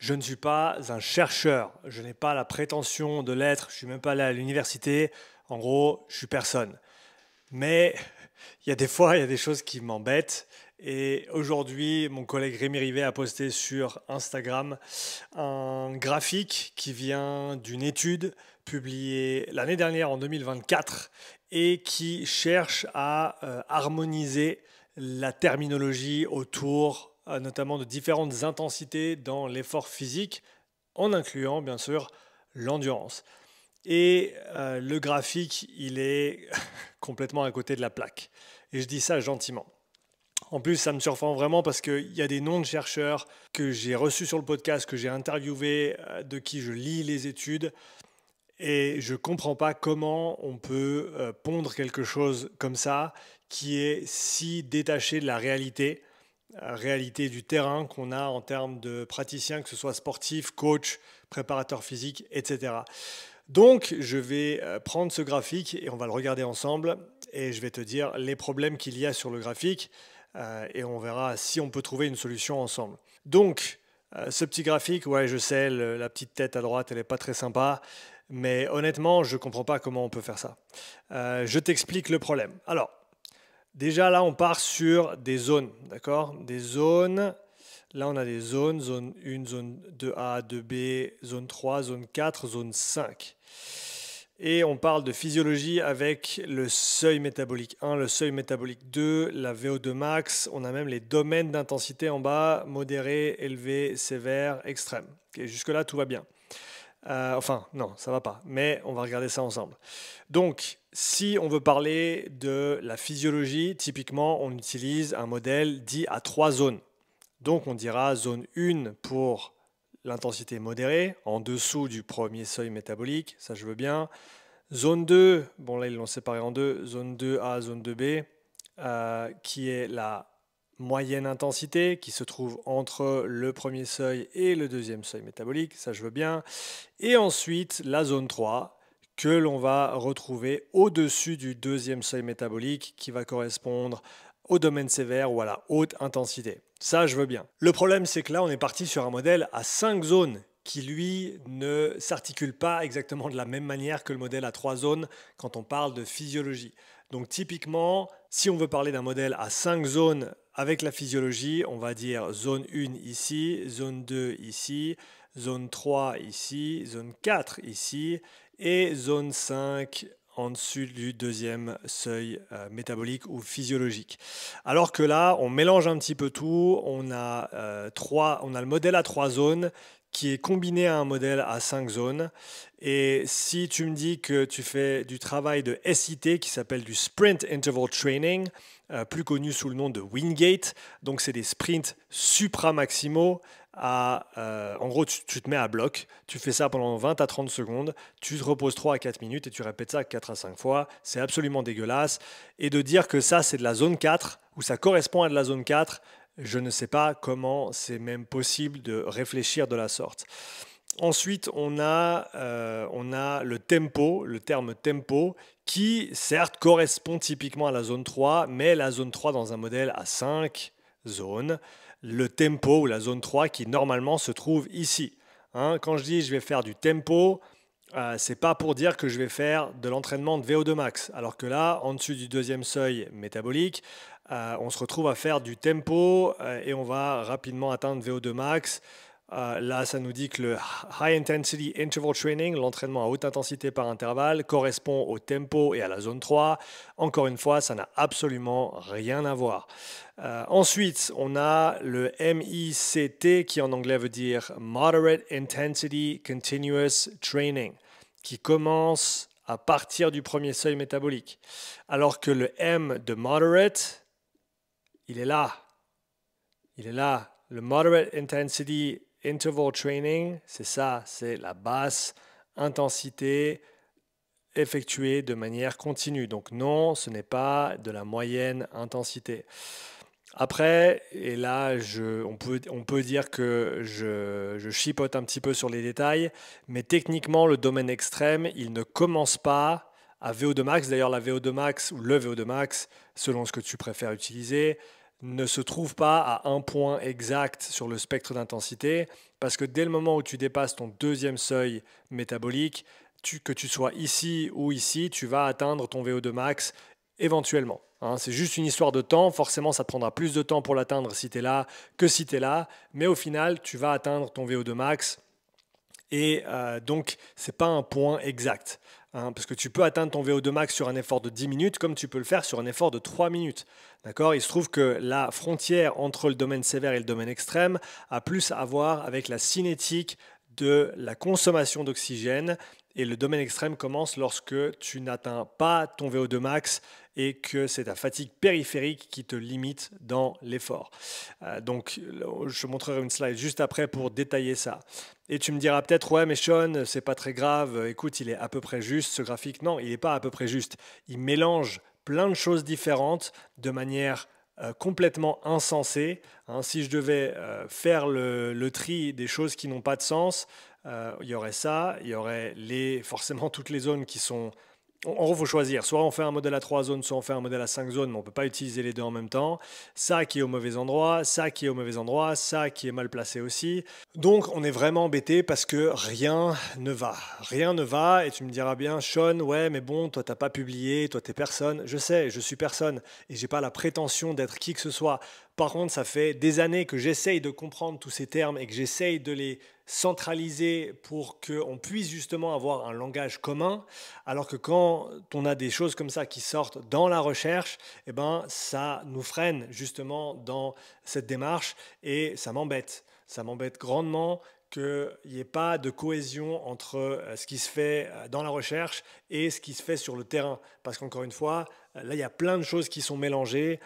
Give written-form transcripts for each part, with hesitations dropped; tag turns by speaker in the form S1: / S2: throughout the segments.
S1: Je ne suis pas un chercheur, je n'ai pas la prétention de l'être, je ne suis même pas allé à l'université, en gros, je suis personne. Mais il y a des fois, il y a des choses qui m'embêtent. Et aujourd'hui, mon collègue Rémi Rivet a posté sur Instagram un graphique qui vient d'une étude publiée l'année dernière en 2024 et qui cherche à harmoniser la terminologie autour notamment de différentes intensités dans l'effort physique en incluant bien sûr l'endurance. Et le graphique, il est complètement à côté de la plaque. Et je dis ça gentiment. En plus, ça me surprend vraiment parce qu'il y a des noms de chercheurs que j'ai reçus sur le podcast, que j'ai interviewés, de qui je lis les études. Et je ne comprends pas comment on peut pondre quelque chose comme ça qui est si détaché de la réalité du terrain qu'on a en termes de praticiens, que ce soit sportif, coach, préparateur physique, etc. Donc, je vais prendre ce graphique et on va le regarder ensemble et je vais te dire les problèmes qu'il y a sur le graphique et on verra si on peut trouver une solution ensemble. Donc, ce petit graphique, ouais, je sais, la petite tête à droite, elle n'est pas très sympa, mais honnêtement, je ne comprends pas comment on peut faire ça. Je t'explique le problème. Alors, déjà là, on part sur des zones, d'accord? Des zones. Là, on a des zones, zone 1, zone 2A, 2B, zone 3, zone 4, zone 5. Et on parle de physiologie avec le seuil métabolique 1, le seuil métabolique 2, la VO2 max. On a même les domaines d'intensité en bas, modéré, élevé, sévère, extrême. Okay, jusque-là, tout va bien. Enfin, non, ça va pas, mais on va regarder ça ensemble. Donc, si on veut parler de la physiologie, typiquement, on utilise un modèle dit à 3 zones. Donc, on dira zone 1 pour l'intensité modérée, en dessous du premier seuil métabolique, ça je veux bien. Zone 2, bon là ils l'ont séparé en deux, zone 2A, zone 2B, qui est la moyenne intensité, qui se trouve entre le premier seuil et le deuxième seuil métabolique, ça je veux bien. Et ensuite la zone 3, que l'on va retrouver au-dessus du deuxième seuil métabolique, qui va correspondre au domaine sévère ou à la haute intensité. Ça, je veux bien. Le problème, c'est que là, on est parti sur un modèle à 5 zones qui, lui, ne s'articule pas exactement de la même manière que le modèle à 3 zones quand on parle de physiologie. Donc, typiquement, si on veut parler d'un modèle à 5 zones avec la physiologie, on va dire zone 1 ici, zone 2 ici, zone 3 ici, zone 4 ici et zone 5 en dessus du deuxième seuil métabolique ou physiologique. Alors que là, on mélange un petit peu tout, on a le modèle à 3 zones qui est combiné à un modèle à 5 zones. Et si tu me dis que tu fais du travail de SIT qui s'appelle du Sprint Interval Training, plus connu sous le nom de Wingate, donc c'est des sprints supra-maximaux en gros, tu te mets à bloc, tu fais ça pendant 20 à 30 secondes, tu te reposes 3 à 4 minutes et tu répètes ça 4 à 5 fois. C'est absolument dégueulasse. Et de dire que ça, c'est de la zone 4, ou ça correspond à de la zone 4, je ne sais pas comment c'est même possible de réfléchir de la sorte. Ensuite, on a le tempo, le terme tempo, qui certes correspond typiquement à la zone 3, mais la zone 3 dans un modèle à 5 zones, le tempo ou la zone 3 qui normalement se trouve ici. Quand je dis je vais faire du tempo, c'est pas pour dire que je vais faire de l'entraînement de VO2 max, alors que là, en dessus du deuxième seuil métabolique, on se retrouve à faire du tempo et on va rapidement atteindre VO2 max. Là, ça nous dit que le High Intensity Interval Training, l'entraînement à haute intensité par intervalle, correspond au tempo et à la zone 3. Encore une fois, ça n'a absolument rien à voir. Ensuite, on a le MICT qui en anglais veut dire Moderate Intensity Continuous Training, qui commence à partir du premier seuil métabolique. Alors que le M de Moderate, il est là. Il est là. Le Moderate Intensity Interval Training, c'est ça, c'est la basse intensité effectuée de manière continue. Donc non, ce n'est pas de la moyenne intensité. Après, et là, on peut dire que je chipote un petit peu sur les détails, mais techniquement, le domaine extrême, il ne commence pas à VO2 max. D'ailleurs, la VO2 max ou le VO2 max, selon ce que tu préfères utiliser, ne se trouve pas à un point exact sur le spectre d'intensité, parce que dès le moment où tu dépasses ton deuxième seuil métabolique, que tu sois ici ou ici, tu vas atteindre ton VO2 max éventuellement. Hein. C'est juste une histoire de temps, forcément ça te prendra plus de temps pour l'atteindre si tu es là que si tu es là, mais au final tu vas atteindre ton VO2 max et donc ce n'est pas un point exact. Hein, parce que tu peux atteindre ton VO2 max sur un effort de 10 minutes comme tu peux le faire sur un effort de 3 minutes. D'accord ? Il se trouve que la frontière entre le domaine sévère et le domaine extrême a plus à voir avec la cinétique de la consommation d'oxygène. Et le domaine extrême commence lorsque tu n'atteins pas ton VO2 max et que c'est ta fatigue périphérique qui te limite dans l'effort. Donc, je te montrerai une slide juste après pour détailler ça. Et tu me diras peut-être, ouais, mais Sean, c'est pas très grave, écoute, il est à peu près juste ce graphique. Non, il n'est pas à peu près juste. Il mélange plein de choses différentes de manière complètement insensée. Hein, si je devais faire le tri des choses qui n'ont pas de sens, il y aurait ça, il y aurait forcément toutes les zones qui sont... En gros, il faut choisir. Soit on fait un modèle à 3 zones, soit on fait un modèle à 5 zones, mais on ne peut pas utiliser les deux en même temps. Ça qui est au mauvais endroit, ça qui est au mauvais endroit, ça qui est mal placé aussi. Donc, on est vraiment embêté parce que rien ne va. Rien ne va. Et tu me diras bien, Sean, ouais, mais bon, toi, tu n'as pas publié, toi, tu es personne. Je sais, je suis personne. Et je n'ai pas la prétention d'être qui que ce soit. Par contre, ça fait des années que j'essaye de comprendre tous ces termes et que j'essaye de les centraliser pour qu'on puisse justement avoir un langage commun, alors que quand on a des choses comme ça qui sortent dans la recherche, eh ben, ça nous freine justement dans cette démarche et ça m'embête. Ça m'embête grandement qu'il n'y ait pas de cohésion entre ce qui se fait dans la recherche et ce qui se fait sur le terrain. Parce qu'encore une fois, là, il y a plein de choses qui sont mélangées.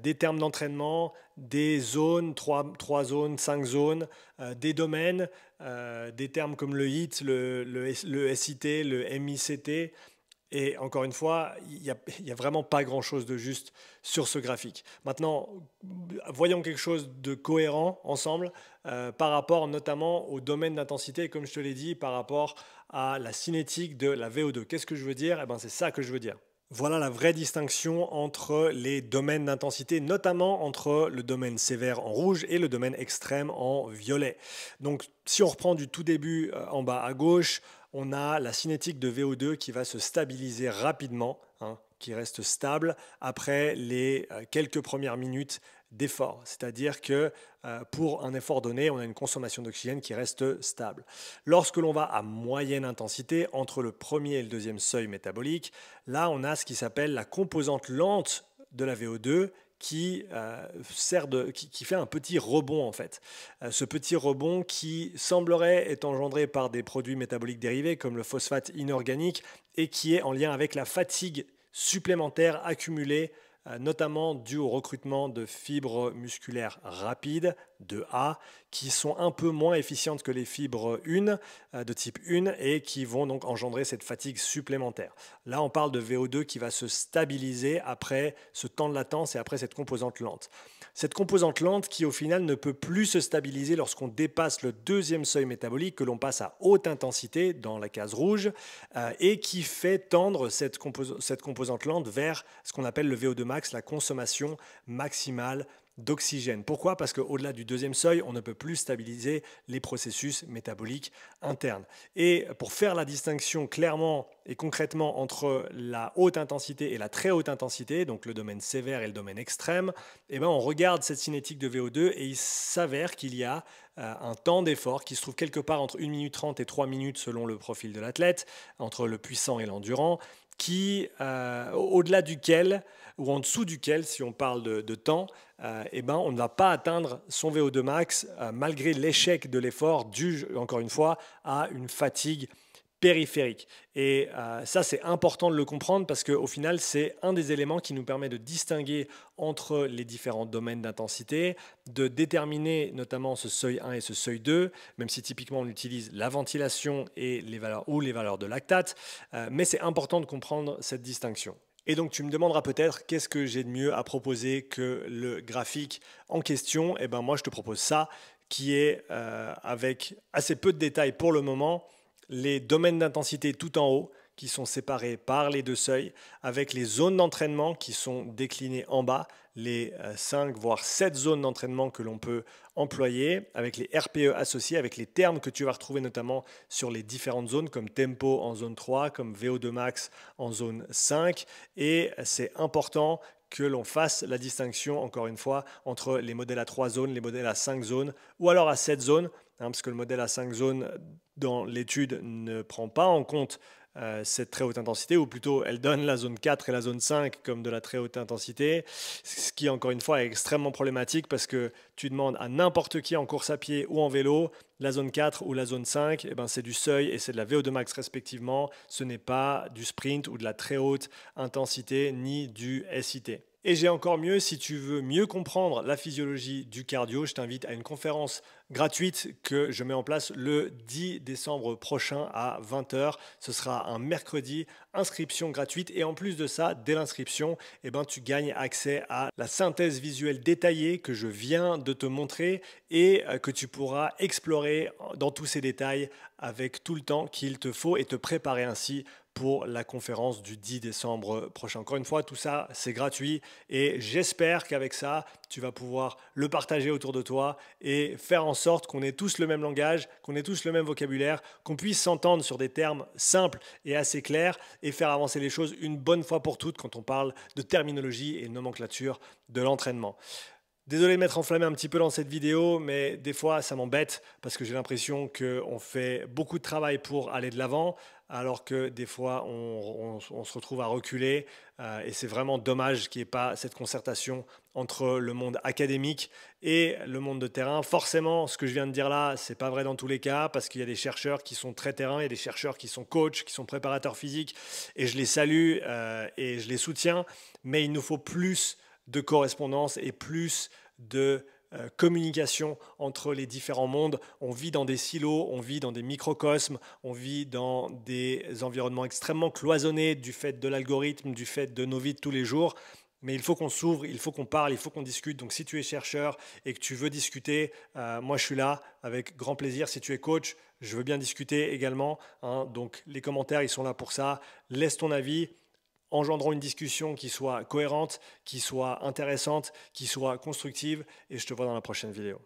S1: Des termes d'entraînement, des zones, 3 zones, 5 zones, des domaines, des termes comme le HIIT, le SIT, le MICT. Et encore une fois, il n'y a vraiment pas grand-chose de juste sur ce graphique. Maintenant, voyons quelque chose de cohérent ensemble par rapport notamment au domaine d'intensité, et comme je te l'ai dit, par rapport à la cinétique de la VO2. Qu'est-ce que je veux dire ? Eh ben, c'est ça que je veux dire. Voilà la vraie distinction entre les domaines d'intensité, notamment entre le domaine sévère en rouge et le domaine extrême en violet. Donc si on reprend du tout début en bas à gauche, on a la cinétique de VO2 qui va se stabiliser rapidement, hein, qui reste stable après les quelques premières minutes d'effort. C'est-à-dire que pour un effort donné, on a une consommation d'oxygène qui reste stable. Lorsque l'on va à moyenne intensité, entre le premier et le deuxième seuil métabolique, là on a ce qui s'appelle la composante lente de la VO2 qui fait un petit rebond en fait. Ce petit rebond qui semblerait être engendré par des produits métaboliques dérivés comme le phosphate inorganique et qui est en lien avec la fatigue supplémentaire accumulée notamment dû au recrutement de fibres musculaires rapides de A qui sont un peu moins efficientes que les fibres 1 de type 1 et qui vont donc engendrer cette fatigue supplémentaire. Là, on parle de VO2 qui va se stabiliser après ce temps de latence et après cette composante lente. Cette composante lente qui au final ne peut plus se stabiliser lorsqu'on dépasse le deuxième seuil métabolique que l'on passe à haute intensité dans la case rouge et qui fait tendre cette composante lente vers ce qu'on appelle le VO2 max, la consommation maximale d'oxygène. Pourquoi ? Parce qu'au-delà du deuxième seuil, on ne peut plus stabiliser les processus métaboliques internes. Et pour faire la distinction clairement et concrètement entre la haute intensité et la très haute intensité, donc le domaine sévère et le domaine extrême, eh ben on regarde cette cinétique de VO2 et il s'avère qu'il y a un temps d'effort qui se trouve quelque part entre 1 minute 30 et 3 minutes selon le profil de l'athlète, entre le puissant et l'endurant, qui, au-delà duquel, ou en dessous duquel, si on parle de temps, eh ben, on ne va pas atteindre son VO2 max malgré l'échec de l'effort dû, encore une fois, à une fatigue périphérique. Et ça, c'est important de le comprendre parce qu'au final, c'est un des éléments qui nous permet de distinguer entre les différents domaines d'intensité, de déterminer notamment ce seuil 1 et ce seuil 2, même si typiquement on utilise la ventilation et les valeurs de lactate, mais c'est important de comprendre cette distinction. Et donc tu me demanderas peut-être qu'est-ce que j'ai de mieux à proposer que le graphique en question. Et ben moi je te propose ça qui est avec assez peu de détails pour le moment, les domaines d'intensité tout en haut qui sont séparées par les deux seuils, avec les zones d'entraînement qui sont déclinées en bas, les 5 voire 7 zones d'entraînement que l'on peut employer, avec les RPE associés, avec les termes que tu vas retrouver notamment sur les différentes zones, comme tempo en zone 3, comme VO2 max en zone 5. Et c'est important que l'on fasse la distinction, encore une fois, entre les modèles à 3 zones, les modèles à 5 zones, ou alors à 7 zones, parce que le modèle à 5 zones dans l'étude ne prend pas en compte cette très haute intensité, ou plutôt elle donne la zone 4 et la zone 5 comme de la très haute intensité, ce qui encore une fois est extrêmement problématique parce que tu demandes à n'importe qui en course à pied ou en vélo, la zone 4 ou la zone 5, eh ben c'est du seuil et c'est de la VO2 max respectivement, ce n'est pas du sprint ou de la très haute intensité ni du SIT. Et j'ai encore mieux, si tu veux mieux comprendre la physiologie du cardio, je t'invite à une conférence gratuite que je mets en place le 10 décembre prochain à 20 h. Ce sera un mercredi, inscription gratuite. Et en plus de ça, dès l'inscription, eh ben, tu gagnes accès à la synthèse visuelle détaillée que je viens de te montrer et que tu pourras explorer dans tous ces détails avec tout le temps qu'il te faut et te préparer ainsi pour la conférence du 10 décembre prochain. Encore une fois, tout ça, c'est gratuit et j'espère qu'avec ça, tu vas pouvoir le partager autour de toi et faire en sorte qu'on ait tous le même langage, qu'on ait tous le même vocabulaire, qu'on puisse s'entendre sur des termes simples et assez clairs et faire avancer les choses une bonne fois pour toutes quand on parle de terminologie et de nomenclature de l'entraînement. Désolé de m'être enflammé un petit peu dans cette vidéo, mais des fois ça m'embête parce que j'ai l'impression qu'on fait beaucoup de travail pour aller de l'avant, alors que des fois on se retrouve à reculer et c'est vraiment dommage qu'il n'y ait pas cette concertation entre le monde académique et le monde de terrain. Forcément, ce que je viens de dire là, ce n'est pas vrai dans tous les cas parce qu'il y a des chercheurs qui sont très terrain, il y a des chercheurs qui sont coachs, qui sont préparateurs physiques et je les salue et je les soutiens, mais il nous faut plus de correspondance et plus de communication entre les différents mondes. On vit dans des silos, on vit dans des microcosmes, on vit dans des environnements extrêmement cloisonnés du fait de l'algorithme, du fait de nos vies de tous les jours. Mais il faut qu'on s'ouvre, il faut qu'on parle, il faut qu'on discute. Donc si tu es chercheur et que tu veux discuter, moi je suis là avec grand plaisir. Si tu es coach, je veux bien discuter également. Donc les commentaires, ils sont là pour ça. Laisse ton avis. Engendrons une discussion qui soit cohérente, qui soit intéressante, qui soit constructive et je te vois dans la prochaine vidéo.